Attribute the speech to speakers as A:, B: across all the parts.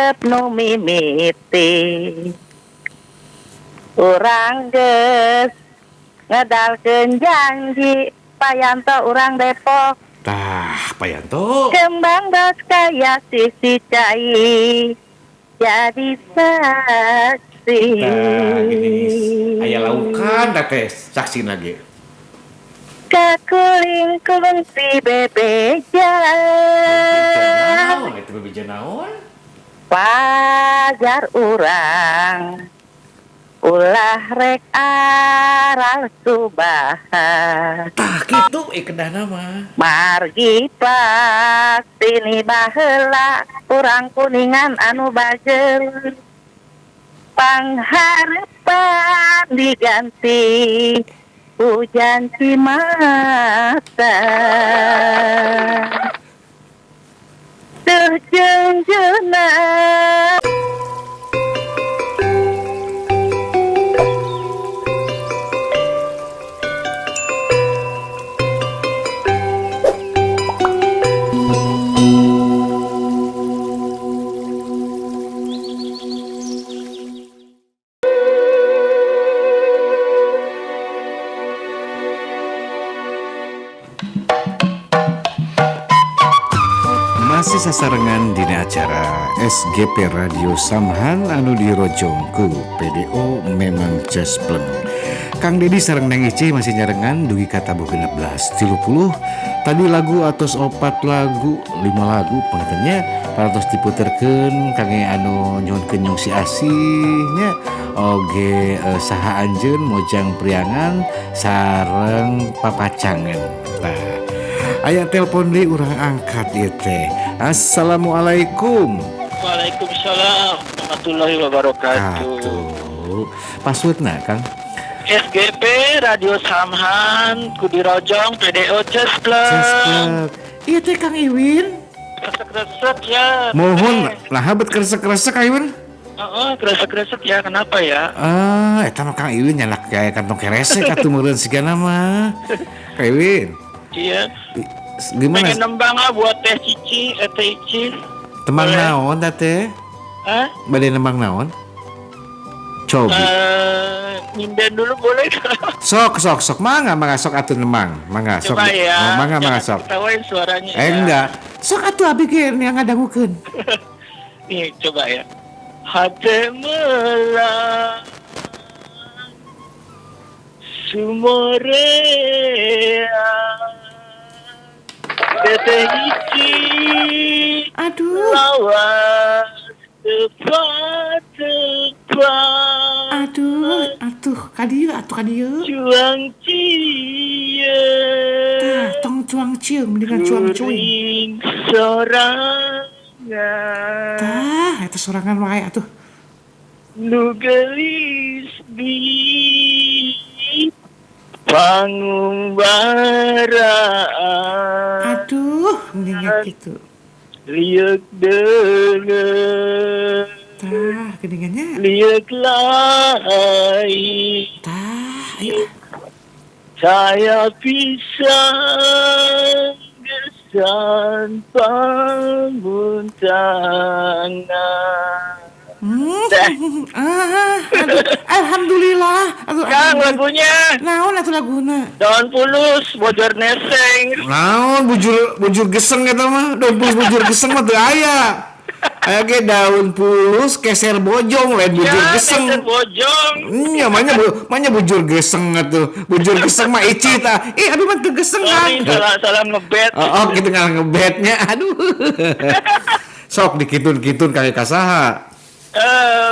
A: resep nu mimiti urang geus ngedalkeun janji payanto urang Depok
B: Tah, Payanto.
A: kembang dos kaya sisi cai jadi saksi.
B: Tah, gini. Aya laukan tah teh saksi lagi.
A: Kakuling-kuling si bebeja
B: Itu bebeja naon?
A: pajar urang ulah rek aral subahan
B: Tah kitu kedah mah.
A: margi pastini baheula urang kuningan anu bajel pangharepan diganti hujan cimata teu jeunjeunna.
B: Masih sasarengan dina acara SGP Radio Samhan anu dirojong ku PDO memang Cespleng. Kang Dedi sareng Neng Ice masih nyarengan dugi kata buku 16 30 tadi lagu atos 4 lagu 5 lagu pengertiannya paratos diputerkeun kangge anu nyuhunkeun nyong si asihnya oge saha anjeun mojang priangan sareng papacangan. Nah, aya telepon deui urang angkat ieu teh. Assalamualaikum.
C: Waalaikumsalam warahmatullahi wabarakatuh.
B: Atuh. Passwordna Kang?
C: SGP Radio Samhan Kudirojong PDO Cespleng.
B: Cesplek. Ieu teh Kang Iwin.
C: Kresek-kresek ya.
B: Mohon lah habet kresek-kresek Kang Iwin.
C: Kresek-kresek ya, kenapa ya?
B: Eta mah Kang Iwin nyalak kayak kantong keresek atuh meureun sigana mah. Kang Iwin.
C: Iya.
B: Gimana?
C: Pengen nembang buat teh Cici, teh Ici.
B: Temang
C: Boleh?
B: naon teh teh?
C: Hah?
B: Bade nembang naon? Cobi.
C: Nyinden dulu boleh?
B: Sok mangga sok atuh nembang. Mangga sok.
C: Coba ya.
B: Oh, mangga sok.
C: Ketawain suaranya ya.
B: Enggak. Sok atuh abi ge yang ngadangukeun.
C: Nih, coba ya. Hate melang Sumorea Teteh Ici
B: Aduh.
C: Lawas tepat
B: Atuh kadieu.
C: Juang cia
B: Tah, tong cuang cieu mendingan cuang cuing.
C: Kuring sorangan
B: Tah, eta sorangan wae atuh.
C: Nu gelis di panggung baraan
B: Aduh, mendingan gitu.
C: liuk deungeun
B: Tah, geningannya.
C: liuk lain
B: Tah, ayo.
C: saya pisang gesan pambuntangan.
B: Aduh, alhamdulillah.
C: Kang lagunya
B: Naon atuh laguna?
C: Daun Pulus Bojor Neseng.
B: Naon bujur geseng eta mah. Daun pulus bujur geseng mah teu aya. Aya ge daun pulus keser bojong lain bujur geseng.
C: Keser bojong.
B: Nya manya bujur geseng atuh. Bujur geseng mah ici tah. Aduh mah teu geseng kan.
C: Salah ngebet.
B: Oh, gitu ngal ngebetnya. Aduh. Sok dikitun-kitun kaya kasaha.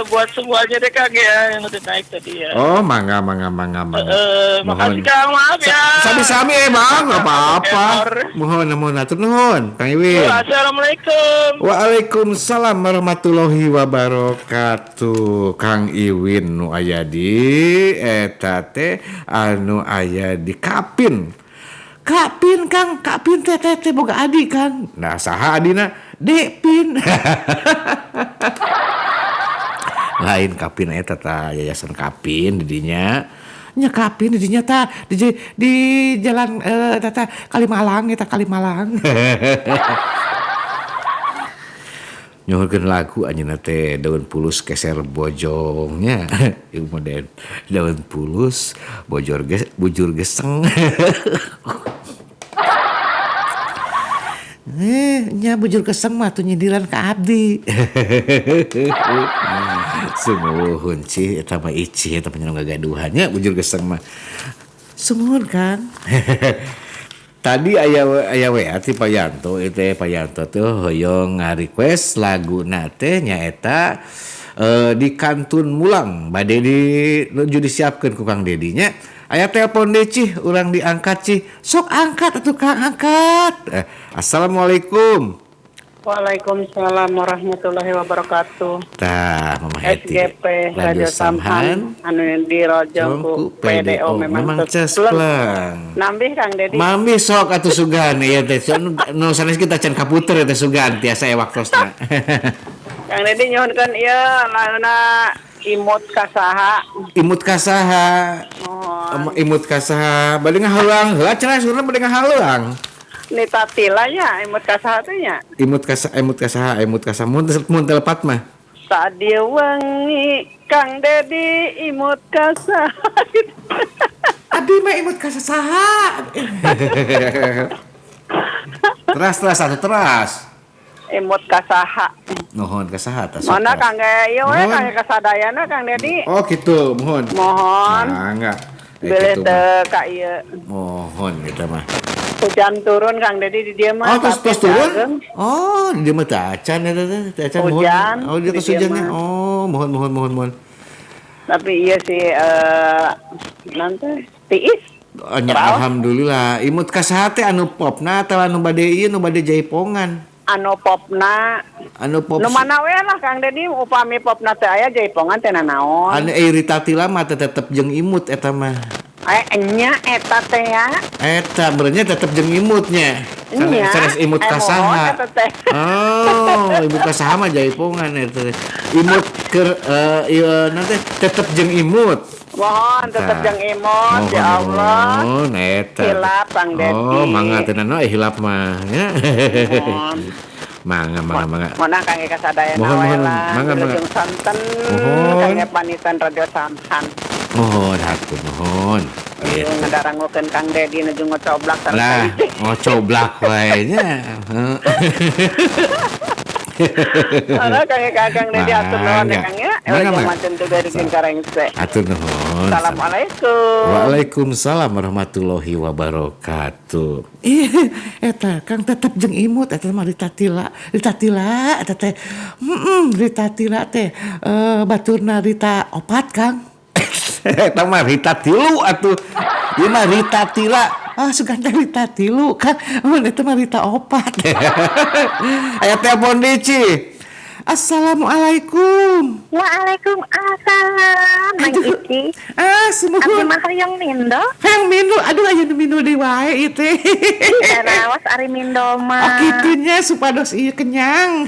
C: Buat semuanya deh Kang ya yang udah naik tadi ya.
B: Oh, mangga.
C: Makasih Kang, maaf ya.
B: Sami-sami Bang, enggak apa-apa. Mohon atur nuhun, Kang Iwin.
C: Assalamualaikum.
B: Waalaikumsalam warahmatullahi wabarakatuh. Kang Iwin nu aya di eta teh anu aya di Kapin. Kapin teh boga adi kan. Nah, saha adina? Depin. Lain Kapin eta tah yayasan Kapin didinya nya Kapin didinya tah di jalan Kalimalang eta Kalimalang. Nyohorkeun lagu anjeunna teh daun pulus keser bojongnya. Ieu modern daun pulus bujur geseng. Nya bujur geseng mah tuh nyindiran ka abdi. Sumuhun cih eta mah icih eta panjenengan gagaduhan nya bujur geseng mah. Sumuhun Kang. Tadi aya we ti Payanto itu Payanto tuh hoyong nga-request laguna teh nyaeta di Kantun Mulang bade nuju disiapkeun ku Kang Dedi nya. Aya telepon deui Cih, urang diangkat Cih. Sok angkat atuh Kang, angkat. Assalamualaikum.
A: Waalaikumsalam warahmatullahi wabarakatuh.
B: Tah, Mama Heti.
A: SGP Radio Samhan anu di Rojongku PDO memang
B: cespleng.
A: Nambih Kang Dedi.
B: Mami sok atuh sugan ya teh. Nu sanes kita can kaputer teh sugan tiasa aya waktosna.
A: Kang Dedi nyuhunkeun ieu launa imut kasaha.
B: Imut kasaha.
A: Oh,
B: Imut kasaha. Bade ngahalang, heula cenah surna bade ngahalang.
A: Nita tilanya imut kasaha teh nya.
B: Imut kasaha mun telepat mah.
A: Sadia wengi Kang Dedi imut kasaha.
B: Abi mah imut kasaha. Teras atuh teras.
A: Imut kasaha.
B: Nuhun kasaha tah.
A: Mana Kang ge ieu we Kang kasadayana Kang Dedi.
B: Oh kitu, mohon.
A: Mohon.
B: Enggak.
A: Boleh teu ka ieu.
B: Mohon eta mah.
A: Hujan turun Kang Dedi di dieu mah.
B: Oh, terus turun? Oh, di dieu mah teh acan eta teh, acan mohon.
A: Hujan,
B: Oh, di atas
A: di dieu
B: hujannya.
A: mah.
B: Oh, mohon.
A: Tapi iya sih nanti tiis.
B: Alhamdulillah. Imut kasaha teh anu popna atawa anu bade ieu nu bade jaipongan?
A: Anu popna.
B: Anu pop.
A: Nu mana we lah Kang Dedi upami popna teh aya jaipongan teh naon.
B: Anu Rita Tila mah tetep jeung imut eta mah.
A: Nya eta teh ya.
B: Eta benernya tetep jeung imutnya.
A: Nya.
B: Sanes imut kasaha. Oh, imut kasaha mah jaipongan eta. Imut keur ieu nanti tetep jeung imut.
A: Mohon tetep jeung imut ya Allah.
B: Oh, eta.
A: Hilap Kang Dedi.
B: Oh, mangga teh hilap mah nya.
A: Mohon.
B: Mangga.
A: Mana kangge kasadayana
B: Mohon,
A: wae
B: mohon.
A: lah.
B: Mangga.
A: Wilujeng santen
B: Mohon.
A: kangge panitan Radio Samhan.
B: Mohon atuh mohon.
A: Ieu ngadarangukeun Kang Dedi nuju ngocoblak sareng
B: Lah,
A: teh.
B: ngocoblak wae nya.
A: Ana kangge Kang Dedi atur nuhun ya Kang ya. Wilujeng mancen teu gadikeun karengse.
B: Atur nuhun.
A: Assalamualaikum.
B: Waalaikumsalam warahmatullahi wabarakatuh. Eta Kang tetep jeung imut eta mah Rita Tila eta teh. Rita Tila teh baturna Rita opat Kang. Eta mah Rita Tilu atuh. Ieu mah Rita Tila. Sugan teh Rita Tilu Kang. Eta mah Rita opat. Aya telepon deui Ci. Assalamualaikum.
A: Waalaikumsalam. Nang Ici.
B: Semoga
A: Abdi mah hoyong mindo.
B: Hayang minum, aduh aya nu minum deui wae ieu teh.
A: Raos ari mindo mah.
B: Kitunya supados ieu kenyang.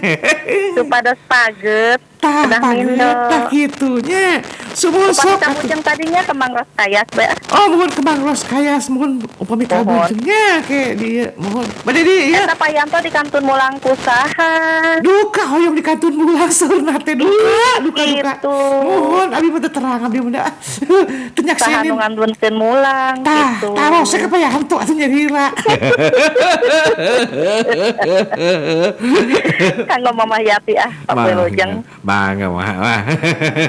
A: Supados paget.
B: Tah
A: Udah mindo.
B: tah kitunya. Subuh sok.
A: Upami kabujeng tadinya kembang ros kayas be.
B: Oh, mohon kembang ros kayas, mohon upami kabujengnya ke dia, mohon. Bade di ya.
A: Eta Payanto di Kantun Mulang kusaha.
B: Duka hoyong di Kantun Mulang saurna teh duka.
A: Gitu.
B: Mohon abi mah teu terang abi mah. Teu
A: Saha
B: nyaksenin.
A: nu ngandunkeun mulang
B: Tah,
A: gitu.
B: taros ke Payanto atuh nyarira.
A: Kanggo Mama Yati Pak Wilujeng.
B: Mangga mah.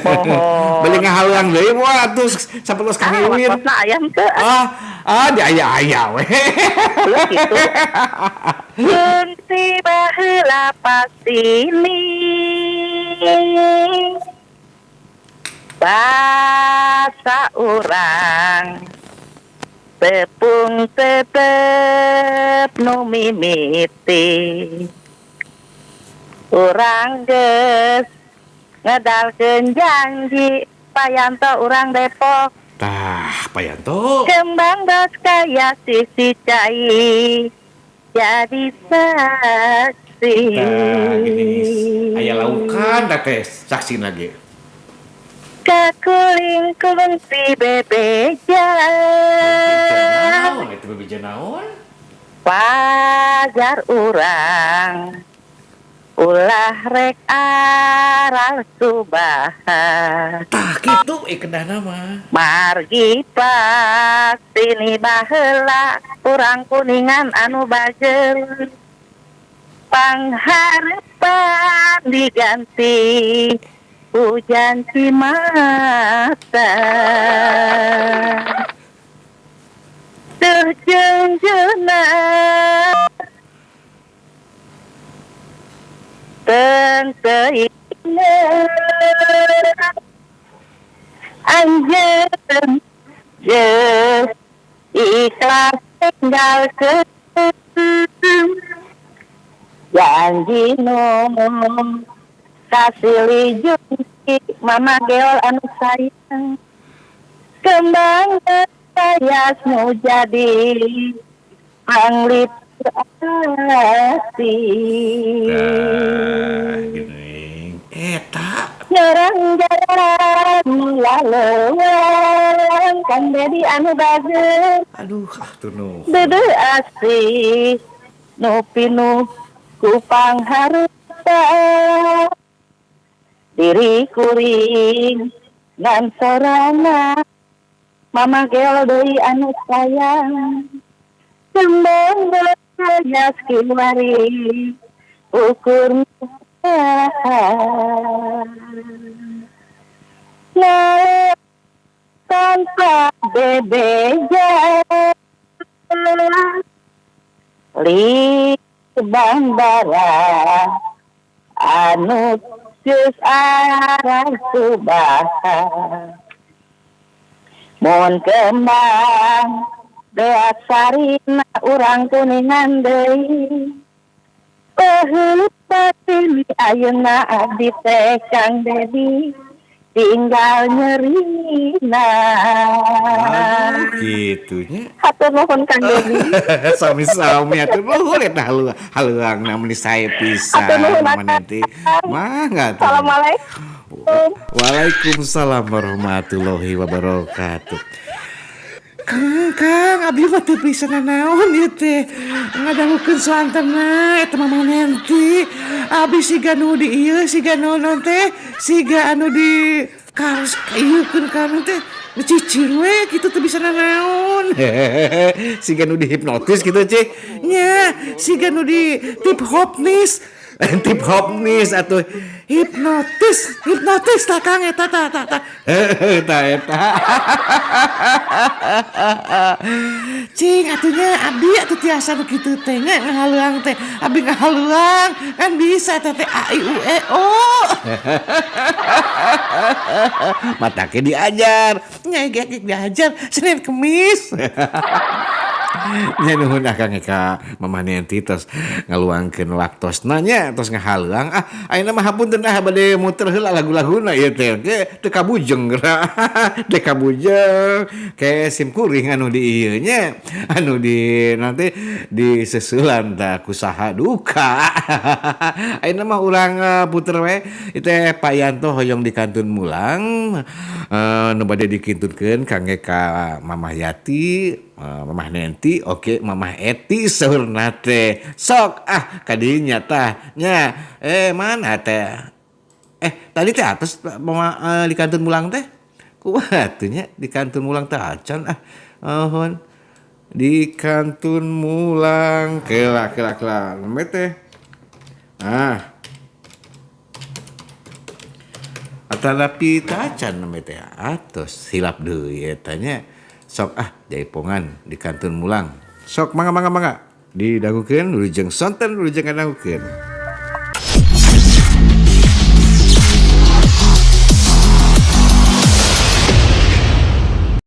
A: Mohon.
B: Beli ngahalang deui moal atuh sapertos Kang Iwin.
A: Maksudna ayam teu.
B: Di aya we.
A: Gitu. Kunci baheula pasini. Basa urang tepung tetep nu mimiti. Urang geus ngedalkeun janji Payanto urang Depok.
B: Tah, Payanto.
A: Kembang dos kaya sisi cai jadi saksi.
B: Tah, gini. Aya laukan da teh saksi lagi.
A: Kakuling kunci bebeja.
B: Naon itu bebeja naon?
A: Pajar urang ulah rek aral subahan
B: Tah kitu kedah nama.
A: margi pas sini baheula urang kuningan anu bajel pangharapan diganti hujan cimata terjengjena tengkeina anjeun je ikhlas tinggal ke janji nom kasih junki mama geol anu sayang kembang saya nu jadi panglip asih
B: Gini. Eta.
A: nyerang jalan laleuan kan dedi anu bageus
B: Aduh, tuh no.
A: dudu asih nu pinuh ku panghareupa diri kuring dan sorana mama geol deui anu sayang kembang berkaya skiwari ukur nah tanpa bebeja li bandara anu geus arah subahan mun kembang beak sarina urang kuningan deui peuheut batin ayeuna abdi teh Kang Dedi tinggal nyerina
B: Gitunya.
A: hatur nuhun Kang Dedi
B: Sami-sami atuh nuhun eta haluang namun saya pisan.
A: Hatur nuhun,
B: Mama nanti. Mangga tuh.
A: Assalamualaikum.
B: Waalaikumsalam warahmatullahi wabarakatuh. Kang, abdi mah teu pisan naon ieu teh. Ngadangukeun suantana eta mah nanti. Abdi siga nu di ieu, siga naon teh, siga anu di karos ieukeun kana teh. Cicing we kitu teu bisa naon. Siga nu dihipnotis kitu cik. Nya, siga nu di tip hopnis. Tip hopnis atau hipnotis tak Kang eta ta eta cing atunya abdi atuh tiasa nu kitu teh nya ngahaluang teh abdi ngahaluang kan bisa teh a i u e o matake diajar nya ge diajar Senin Kemis nya nuhun Kang Eka Mama Nenti tos ngaluangkeun waktosna nya tos ngahaluang ayeuna mah hapunten bade muter heula lagu-laguna ieu teh teu kabujeng geura teu kabujeng ke sim kuring anu di ieu nya anu di nanti di seusulan tah kusaha duka ayeuna mah urang puter we teh Pak Yanto hoyong di Kantun Mulang nu bade dikintunkeun Kang Eka Mamah Yati Mamah Nenti oke Mamah Eti saurna teh sok kadinya tah nya mana teh tadi teh atas mama di Kantun Mulang teh kuatunya di Kantun Mulang teh acan ohon di Kantun Mulang kela nembe teh atalapi tacan nembe teh atos hilap deui eta nya sok jaipongan di Kantun Mulang sok mangga didangukeun wilujeng sonten wilujeng ngadangukeun